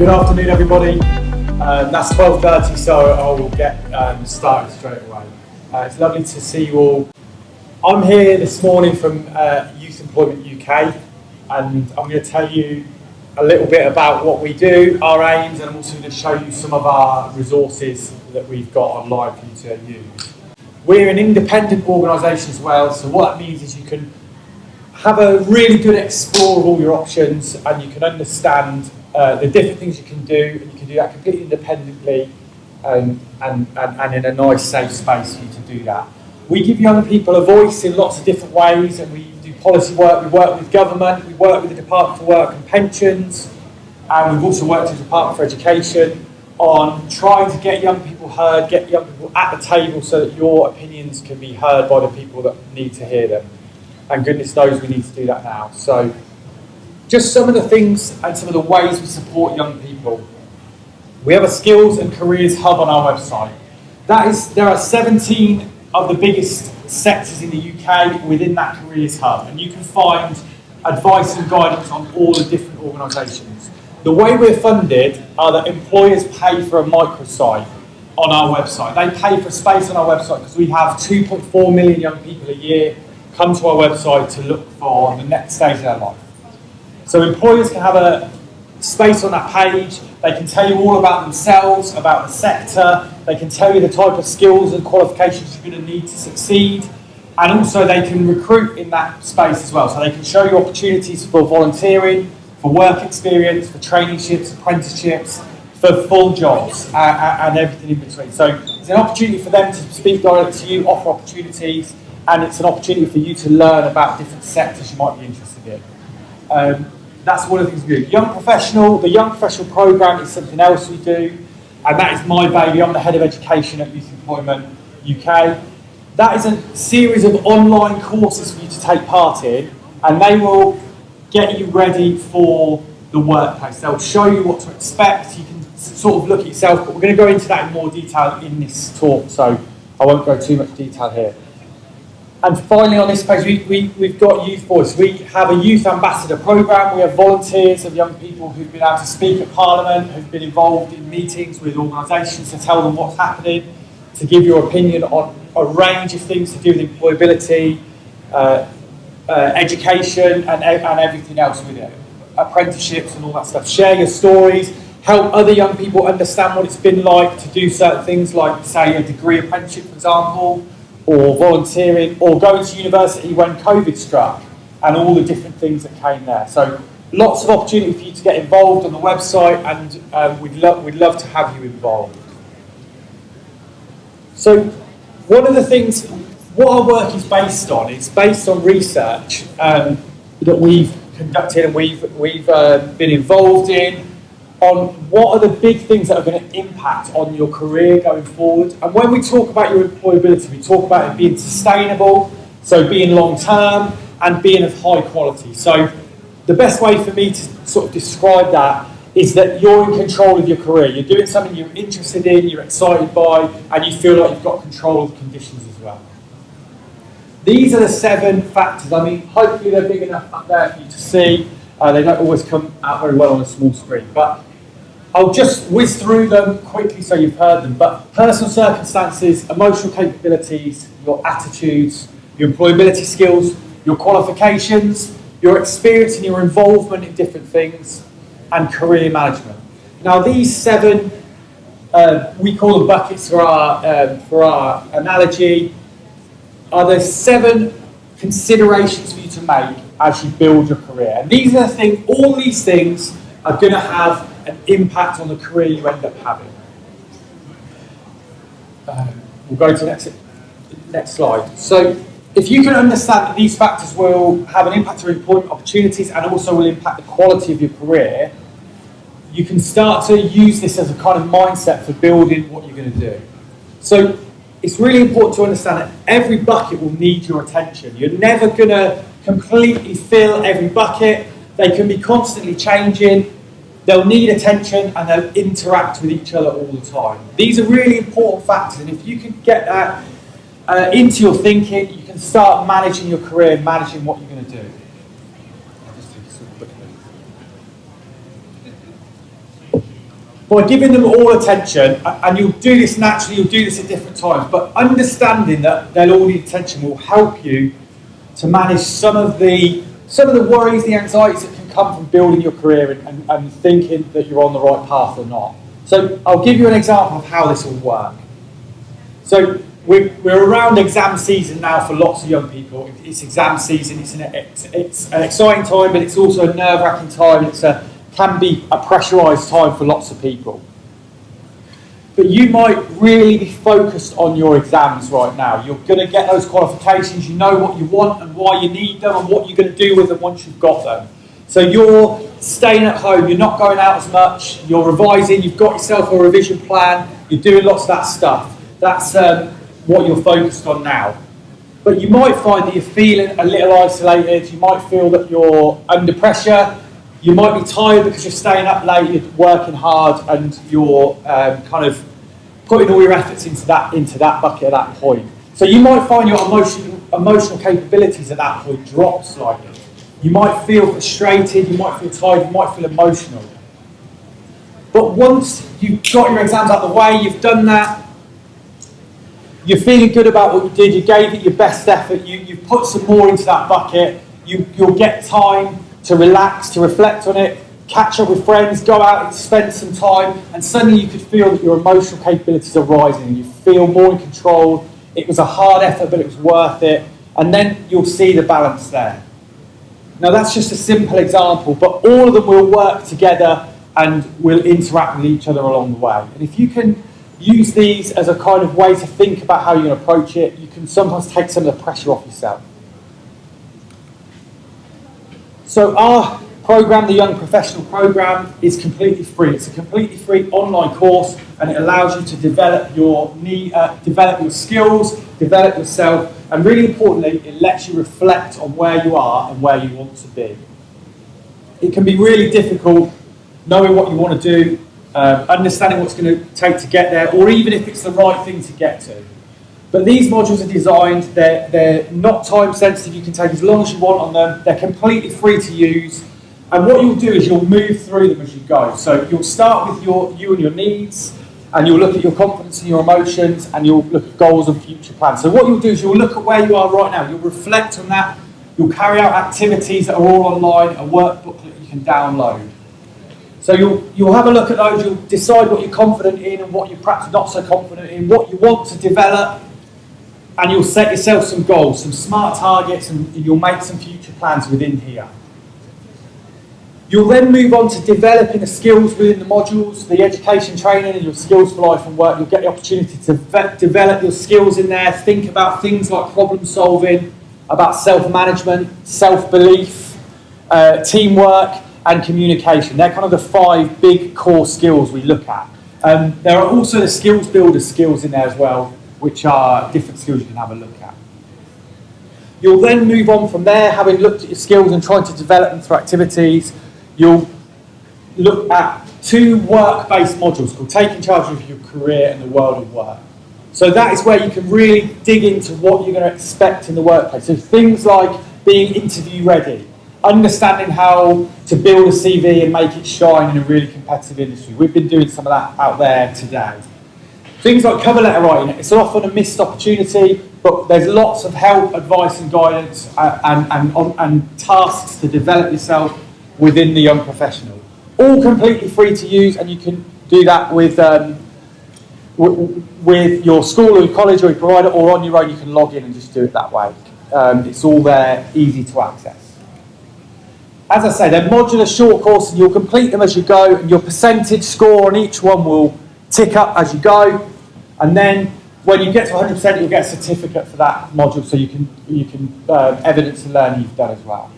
Good afternoon, everybody. That's 12:30, so I will get started straight away. It's lovely to see you all. I'm here this morning from Youth Employment UK, and I'm going to tell you a little bit about what we do, our aims, and I'm also going to show you some of our resources that we've got online for you to use. We're an independent organisation as well, so what that means is you can have a really good explore of all your options, and you can understand the different things you can do, and you can do that completely independently and in a nice, safe space for you to do that. We give young people a voice in lots of different ways, and we do policy work, we work with government, we work with the Department for Work and Pensions, and we've also worked with the Department for Education on trying to get young people heard, get young people at the table so that your opinions can be heard by the people that need to hear them. And goodness knows we need to do that now. So just some of the things and some of the ways we support young people. We have a skills and careers hub on our website. There are 17 of the biggest sectors in the UK within that careers hub, and you can find advice and guidance on all the different organisations. The way we're funded are that employers pay for a microsite on our website. They pay for space on our website because we have 2.4 million young people a year come to our website to look for the next stage of their life. So employers can have a space on that page. They can tell you all about themselves, about the sector. They can tell you the type of skills and qualifications you're going to need to succeed. And also they can recruit in that space as well. So they can show you opportunities for volunteering, for work experience, for traineeships, apprenticeships, for full jobs and everything in between. So it's an opportunity for them to speak directly to you, offer opportunities, and it's an opportunity for you to learn about different sectors you might be interested in. That's one of the things we do. The Young Professional Programme is something else we do, and that is my baby. I'm the Head of Education at Youth Employment UK. That is a series of online courses for you to take part in, and they will get you ready for the workplace. They'll show you what to expect. You can sort of look at yourself, but we're going to go into that in more detail in this talk, so I won't go too much detail here. And finally, on this page, we've got Youth Voice. We have a Youth Ambassador programme. We have volunteers of young people who've been able to speak at Parliament, who've been involved in meetings with organisations to tell them what's happening, to give your opinion on a range of things to do with employability, education, and everything else with it. Apprenticeships and all that stuff. Share your stories, help other young people understand what it's been like to do certain things like, say, a degree apprenticeship, for example, or volunteering, or going to university when COVID struck, and all the different things that came there. So lots of opportunity for you to get involved on the website, and we'd love to have you involved. So one of the things, what our work is based on, it's based on research that we've conducted and we've been involved in, on what are the big things that are going to impact on your career going forward. And when we talk about your employability, we talk about it being sustainable, so being long-term, and being of high quality. So the best way for me to sort of describe that is that you're in control of your career. You're doing something you're interested in, you're excited by, and you feel like you've got control of the conditions as well. These are the 7 factors. I mean, hopefully they're big enough up there for you to see. They don't always come out very well on a small screen, but I'll just whiz through them quickly so you've heard them. But personal circumstances, emotional capabilities, your attitudes, your employability skills, your qualifications, your experience and your involvement in different things, and career management. Now these 7, we call them buckets for our analogy, are the 7 considerations for you to make as you build your career. And these are the things, all these things are going to have an impact on the career you end up having. We'll go to the next slide. So if you can understand that these factors will have an impact on employment opportunities and also will impact the quality of your career, you can start to use this as a kind of mindset for building what you're going to do. So it's really important to understand that every bucket will need your attention. You're never going to completely fill every bucket. They can be constantly changing. They'll need attention and they'll interact with each other all the time. These are really important factors, and if you can get that into your thinking, you can start managing your career, managing what you're going to do. by giving them all attention, and you'll do this naturally, you'll do this at different times, but understanding that they'll all need attention will help you to manage some of the worries, the anxieties that can come from building your career and thinking that you're on the right path or not. So I'll give you an example of how this will work. So we're around exam season now for lots of young people. It's exam season, it's an exciting time, but it's also a nerve-wracking time. It can be a pressurised time for lots of people. But you might really be focused on your exams right now. You're going to get those qualifications, you know what you want and why you need them and what you're going to do with them once you've got them. So you're staying at home, you're not going out as much, you're revising, you've got yourself a revision plan, you're doing lots of that stuff. That's what you're focused on now. But you might find that you're feeling a little isolated, you might feel that you're under pressure, you might be tired because you're staying up late, you're working hard, and you're kind of putting all your efforts into that bucket at that point. So you might find your emotional capabilities at that point drop slightly. You might feel frustrated, you might feel tired, you might feel emotional. But once you've got your exams out of the way, you've done that, you're feeling good about what you did, you gave it your best effort, you've put some more into that bucket, you'll get time to relax, to reflect on it, catch up with friends, go out and spend some time, and suddenly you could feel that your emotional capabilities are rising and you feel more in control. It was a hard effort, but it was worth it. And then you'll see the balance there. Now that's just a simple example, but all of them will work together and will interact with each other along the way. And if you can use these as a kind of way to think about how you're going to approach it, you can sometimes take some of the pressure off yourself. So our program, the Young Professional Program, is completely free. It's a completely free online course, and it allows you to develop your skills, develop yourself, and really importantly, it lets you reflect on where you are and where you want to be. It can be really difficult knowing what you want to do, understanding what's going to take to get there, or even if it's the right thing to get to. But these modules are designed, they're not time sensitive, you can take as long as you want on them, they're completely free to use, and what you'll do is you'll move through them as you go. So you'll start with you and your needs, and you'll look at your confidence and your emotions, and you'll look at goals and future plans. So what you'll do is you'll look at where you are right now, you'll reflect on that, you'll carry out activities that are all online, a workbook that you can download. So you'll have a look at those, you'll decide what you're confident in and what you're perhaps not so confident in, what you want to develop, and you'll set yourself some goals, some smart targets, and you'll make some future plans within here. You'll then move on to developing the skills within the modules, the education training and your skills for life and work. You'll get the opportunity to develop your skills in there, think about things like problem solving, about self-management, self-belief, teamwork and communication. They're kind of the 5 big core skills we look at. There are also the skills builder skills in there as well, which are different skills you can have a look at. You'll then move on from there, having looked at your skills and trying to develop them through activities. You'll look at 2 work-based modules called Taking Charge of Your Career and the World of Work. So that is where you can really dig into what you're going to expect in the workplace. So things like being interview ready, understanding how to build a CV and make it shine in a really competitive industry. We've been doing some of that out there today. Things like cover letter writing, it's often a missed opportunity, but there's lots of help, advice and guidance and tasks to develop yourself within the Young Professional. All completely free to use, and you can do that with your school or your college or your provider, or on your own you can log in and just do it that way. It's all there, easy to access. As I say, they're modular short courses, you'll complete them as you go, and your percentage score on each one will tick up as you go, and then when you get to 100% you'll get a certificate for that module, so you can evidence and learn you've done as well.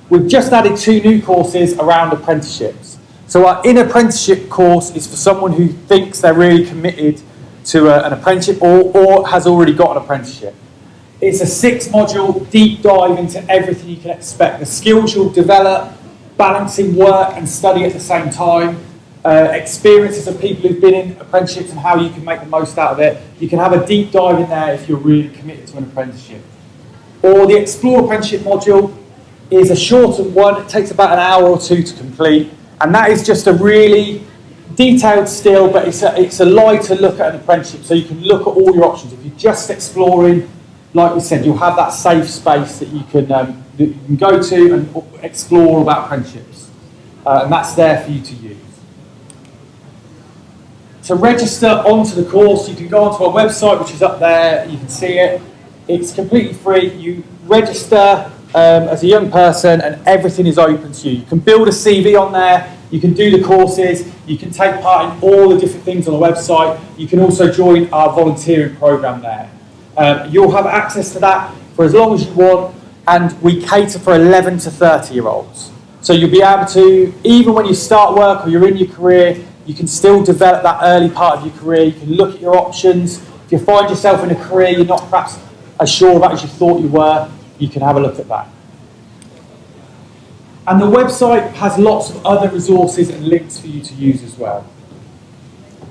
We've just added 2 new courses around apprenticeships. So our in-apprenticeship course is for someone who thinks they're really committed to an apprenticeship or has already got an apprenticeship. It's a 6-module deep dive into everything you can expect. The skills you'll develop, balancing work and study at the same time, experiences of people who've been in apprenticeships and how you can make the most out of it. You can have a deep dive in there if you're really committed to an apprenticeship. Or the Explore Apprenticeship module is a shortened one. It takes about an hour or 2 to complete, and that is just a really detailed still, but it's a lighter look at an apprenticeship, so you can look at all your options. If you're just exploring, like we said, you'll have that safe space that you can go to and explore about apprenticeships, and that's there for you to use. To register onto the course, you can go onto our website, which is up there. You can see it. It's completely free. You register as a young person, and everything is open to you. You can build a CV on there. You can do the courses. You can take part in all the different things on the website. You can also join our volunteering program there. You'll have access to that for as long as you want, and we cater for 11 to 30-year-olds. So you'll be able to, even when you start work or you're in your career, you can still develop that early part of your career. You can look at your options. If you find yourself in a career you're not perhaps as sure about as you thought you were, you can have a look at that. And the website has lots of other resources and links for you to use as well.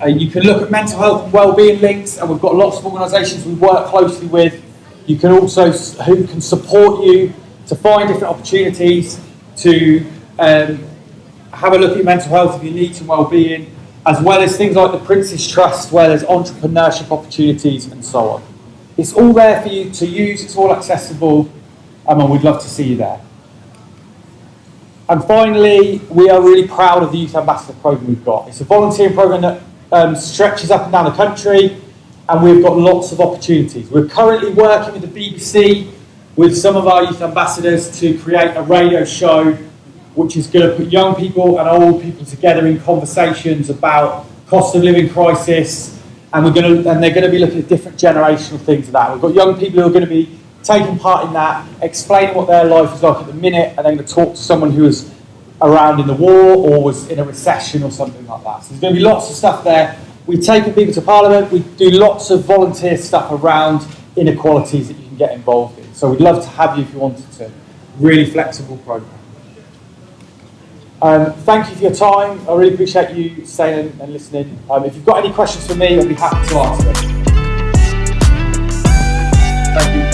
You can look at mental health and wellbeing links, and we've got lots of organisations we work closely with. You can also, who can support you to find different opportunities, to have a look at your mental health if you need some wellbeing, as well as things like the Prince's Trust, where there's entrepreneurship opportunities and so on. It's all there for you to use, it's all accessible, and we'd love to see you there. And finally, we are really proud of the Youth Ambassador programme we've got. It's a volunteering programme that stretches up and down the country, and we've got lots of opportunities. We're currently working with the BBC, with some of our Youth Ambassadors, to create a radio show which is going to put young people and old people together in conversations about cost of living crisis, and they're going to be looking at different generational things of that. We've got young people who are going to be taking part in that, explaining what their life is like at the minute, and they're going to talk to someone who was around in the war or was in a recession or something like that. So there's going to be lots of stuff there. We've taken people to Parliament. We do lots of volunteer stuff around inequalities that you can get involved in. So we'd love to have you if you wanted to. Really flexible programme. Thank you for your time. I really appreciate you staying and listening. If you've got any questions for me, I'd be happy to answer them. Thank you.